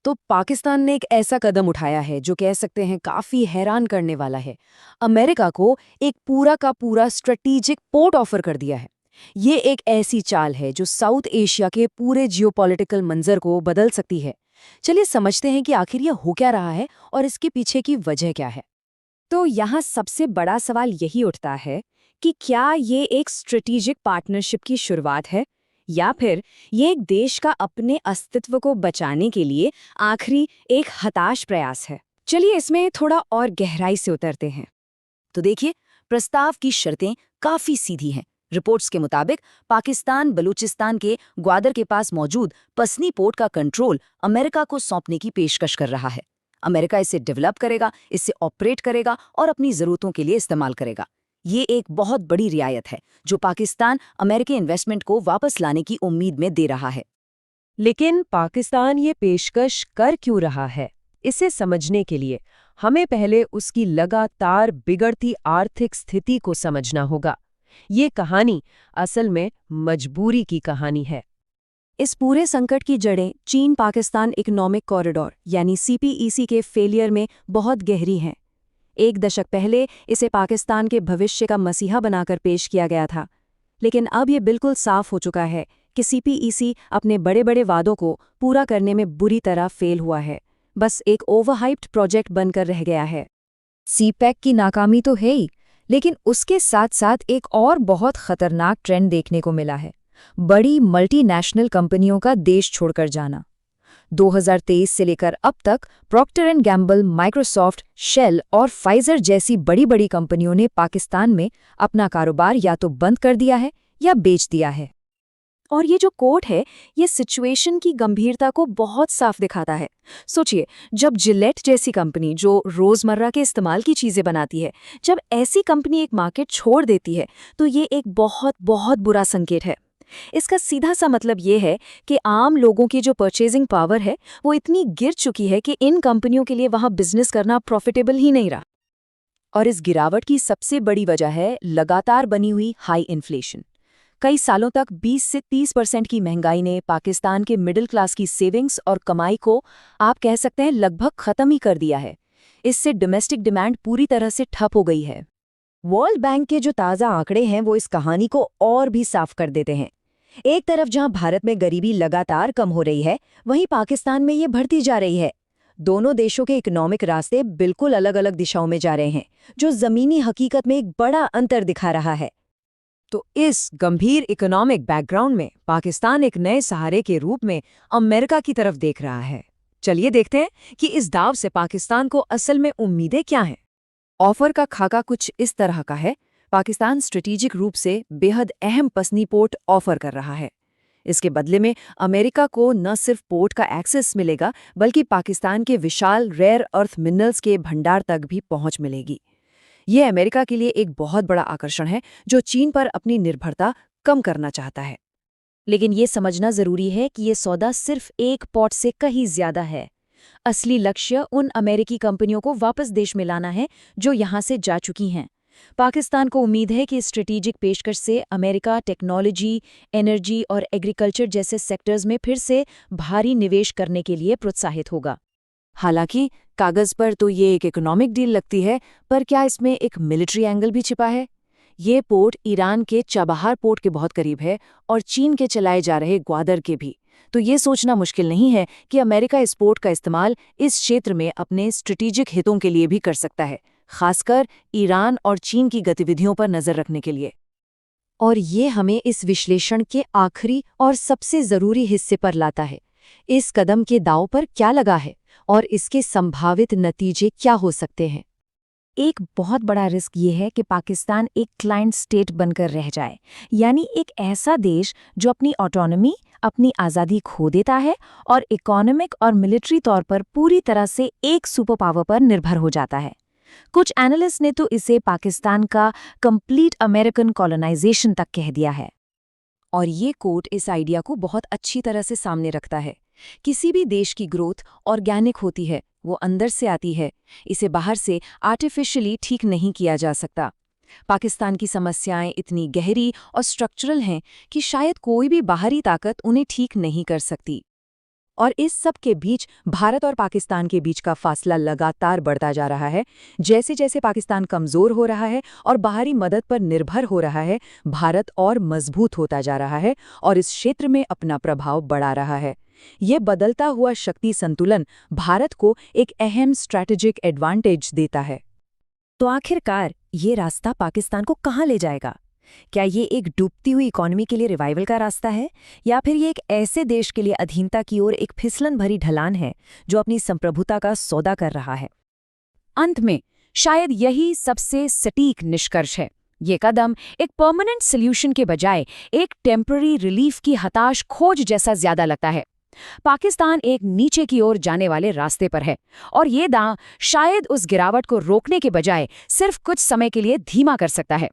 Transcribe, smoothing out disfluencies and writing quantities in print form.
तो पाकिस्तान ने एक ऐसा कदम उठाया है जो कह सकते हैं काफी हैरान करने वाला है। अमेरिका को एक पूरा का पूरा स्ट्रेटेजिक पोर्ट ऑफर कर दिया है। ये एक ऐसी चाल है जो साउथ एशिया के पूरे जियोपॉलिटिकल मंजर को बदल सकती है। चलिए समझते हैं कि आखिर ये हो क्या रहा है और इसके पीछे की वजह क्या है। तो यहाँ सबसे बड़ा सवाल यही उठता है कि क्या ये एक स्ट्रेटेजिक पार्टनरशिप की शुरुआत है या फिर ये एक देश का अपने अस्तित्व को बचाने के लिए आखिरी एक हताश प्रयास है। चलिए इसमें थोड़ा और गहराई से उतरते हैं। तो देखिए, प्रस्ताव की शर्तें काफी सीधी हैं। रिपोर्ट्स के मुताबिक पाकिस्तान बलूचिस्तान के ग्वादर के पास मौजूद पसनी पोर्ट का कंट्रोल अमेरिका को सौंपने की पेशकश कर रहा है। अमेरिका इसे डेवलप करेगा, इसे ऑपरेट करेगा और अपनी जरूरतों के लिए इस्तेमाल करेगा। ये एक बहुत बड़ी रियायत है जो पाकिस्तान अमेरिकी इन्वेस्टमेंट को वापस लाने की उम्मीद में दे रहा है। लेकिन पाकिस्तान ये पेशकश कर क्यों रहा है, इसे समझने के लिए हमें पहले उसकी लगातार बिगड़ती आर्थिक स्थिति को समझना होगा। ये कहानी असल में मजबूरी की कहानी है। इस पूरे संकट की जड़ें चीन पाकिस्तान इकोनॉमिक कॉरिडोर यानी सीपीईसी के फेलियर में बहुत गहरी हैं। एक दशक पहले इसे पाकिस्तान के भविष्य का मसीहा बनाकर पेश किया गया था, लेकिन अब ये बिल्कुल साफ हो चुका है कि सीपीईसी अपने बड़े बड़े वादों को पूरा करने में बुरी तरह फेल हुआ है। बस एक ओवरहाइप्ड प्रोजेक्ट बनकर रह गया है। सीपैक की नाकामी तो है ही, लेकिन उसके साथ साथ एक और बहुत खतरनाक ट्रेंड देखने को मिला है, बड़ी मल्टीनेशनल कंपनियों का देश छोड़कर जाना। 2023 से लेकर अब तक Procter and Gamble, Microsoft, Shell और फाइजर जैसी बड़ी बड़ी कंपनियों ने पाकिस्तान में अपना कारोबार या तो बंद कर दिया है या बेच दिया है। और ये जो कोर्ट है, ये सिचुएशन की गंभीरता को बहुत साफ दिखाता है। सोचिए, जब जिलेट जैसी कंपनी जो रोजमर्रा के इस्तेमाल की चीजें बनाती है, जब ऐसी कंपनी एक मार्केट छोड़ देती है, तो ये एक बहुत बहुत बुरा संकेत है। इसका सीधा सा मतलब ये है कि आम लोगों की जो परचेजिंग पावर है वो इतनी गिर चुकी है कि इन कंपनियों के लिए वहां बिजनेस करना प्रॉफिटेबल ही नहीं रहा। और इस गिरावट की सबसे बड़ी वजह है लगातार बनी हुई हाई इन्फ्लेशन। कई सालों तक 20 से 30% की महंगाई ने पाकिस्तान के मिडिल क्लास की सेविंग्स और कमाई को आप कह सकते हैं लगभग खत्म ही कर दिया है। इससे डोमेस्टिक डिमांड पूरी तरह से ठप हो गई है। वर्ल्ड बैंक के जो ताज़ा आंकड़े हैं वो इस कहानी को और भी साफ कर देते हैं। एक तरफ जहां भारत में गरीबी लगातार कम हो रही है, वहीं पाकिस्तान में ये बढ़ती जा रही है। दोनों देशों के इकोनॉमिक रास्ते बिल्कुल अलग अलग दिशाओं में जा रहे हैं, जो जमीनी हकीकत में एक बड़ा अंतर दिखा रहा है। तो इस गंभीर इकोनॉमिक बैकग्राउंड में पाकिस्तान एक नए सहारे के रूप में अमेरिका की तरफ देख रहा है। चलिए देखते हैं कि इस दाव से पाकिस्तान को असल में उम्मीदें क्या हैं। ऑफर का खाका कुछ इस तरह का है। पाकिस्तान स्ट्रेटेजिक रूप से बेहद अहम पसनी पोर्ट ऑफर कर रहा है। इसके बदले में अमेरिका को न सिर्फ पोर्ट का एक्सेस मिलेगा, बल्कि पाकिस्तान के विशाल रेयर अर्थ मिनरल्स के भंडार तक भी पहुंच मिलेगी। यह अमेरिका के लिए एक बहुत बड़ा आकर्षण है, जो चीन पर अपनी निर्भरता कम करना चाहता है। लेकिन ये समझना जरूरी है कि ये सौदा सिर्फ एक पॉट से कहीं ज्यादा है। असली लक्ष्य उन अमेरिकी कंपनियों को वापस देश में लाना है जो यहां से जा चुकी हैं। पाकिस्तान को उम्मीद है कि स्ट्रेटेजिक पेशकश से अमेरिका टेक्नोलॉजी, एनर्जी और एग्रीकल्चर जैसे सेक्टर्स में फिर से भारी निवेश करने के लिए प्रोत्साहित होगा। हालांकि कागज पर तो ये एक इकोनॉमिक डील लगती है, पर क्या इसमें एक मिलिट्री एंगल भी छिपा है? ये पोर्ट ईरान के चाबहार पोर्ट के बहुत करीब है और चीन के चलाए जा रहे ग्वादर के भी। तो ये सोचना मुश्किल नहीं है कि अमेरिका इस पोर्ट का इस्तेमाल इस क्षेत्र में अपने स्ट्रेटेजिक हितों के लिए भी कर सकता है, खासकर ईरान और चीन की गतिविधियों पर नजर रखने के लिए। और ये हमें इस विश्लेषण के आखिरी और सबसे जरूरी हिस्से पर लाता है। इस कदम के दांव पर क्या लगा है और इसके संभावित नतीजे क्या हो सकते हैं। एक बहुत बड़ा रिस्क ये है कि पाकिस्तान एक क्लाइंट स्टेट बनकर रह जाए, यानी एक ऐसा देश जो अपनी ऑटोनॉमी, अपनी आज़ादी खो देता है और इकोनॉमिक और मिलिट्री तौर पर पूरी तरह से एक सुपर पावर पर निर्भर हो जाता है। कुछ एनालिस्ट ने तो इसे पाकिस्तान का कंप्लीट अमेरिकन कॉलोनाइजेशन तक कह दिया है। और ये कोट इस आइडिया को बहुत अच्छी तरह से सामने रखता है। किसी भी देश की ग्रोथ ऑर्गेनिक होती है, वो अंदर से आती है। इसे बाहर से आर्टिफिशियली ठीक नहीं किया जा सकता। पाकिस्तान की समस्याएं इतनी गहरी और स्ट्रक्चरल हैं कि शायद कोई भी बाहरी ताकत उन्हें ठीक नहीं कर सकती। और इस सब के बीच भारत और पाकिस्तान के बीच का फासला लगातार बढ़ता जा रहा है। जैसे जैसे पाकिस्तान कमज़ोर हो रहा है और बाहरी मदद पर निर्भर हो रहा है, भारत और मजबूत होता जा रहा है और इस क्षेत्र में अपना प्रभाव बढ़ा रहा है। ये बदलता हुआ शक्ति संतुलन भारत को एक अहम स्ट्रैटेजिक एडवांटेज देता है। तो आखिरकार ये रास्ता पाकिस्तान को कहाँ ले जाएगा? क्या ये एक डूबती हुई इकोनॉमी के लिए रिवाइवल का रास्ता है, या फिर ये एक ऐसे देश के लिए अधीनता की ओर एक फिसलन भरी ढलान है जो अपनी संप्रभुता का सौदा कर रहा है? अंत में शायद यही सबसे सटीक निष्कर्ष है। ये कदम एक परमानेंट सॉल्यूशन के बजाय एक टेम्पररी रिलीफ की हताश खोज जैसा ज्यादा लगता है। पाकिस्तान एक नीचे की ओर जाने वाले रास्ते पर है और ये दांव शायद उस गिरावट को रोकने के बजाय सिर्फ कुछ समय के लिए धीमा कर सकता है।